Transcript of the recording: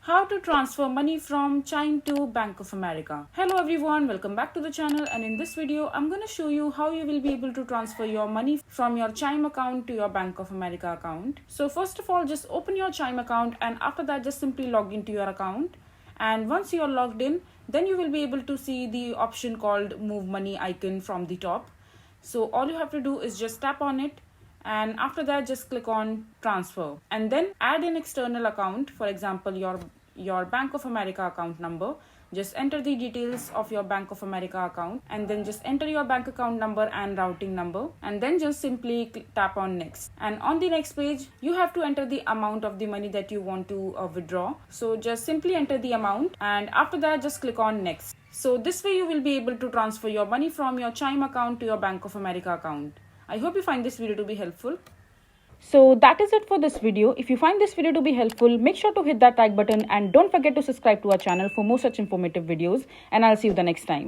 How to transfer money from Chime to Bank of America. Hello everyone, welcome back to the channel, and in this video I'm going to show you how you will be able to transfer your money from your Chime account to your Bank of America account. So first of all, just open your Chime account, and after that just simply log into your account. And once you are logged in, then you will be able to see the option called Move Money icon from the top. So all you have to do is just tap on it, and after that just click on transfer, and then add an external account, for example your Bank of America account number. Just enter the details of your Bank of America account, and then just enter your bank account number and routing number, and then just simply tap on next. And on the next page you have to enter the amount of the money that you want to withdraw. So just simply enter the amount, and after that just click on next. So this way you will be able to transfer your money from your Chime account to your Bank of America account. I hope you find this video to be helpful. So that is it for this video. If you find this video to be helpful, make sure to hit that like button and don't forget to subscribe to our channel for more such informative videos, and I'll see you the next time.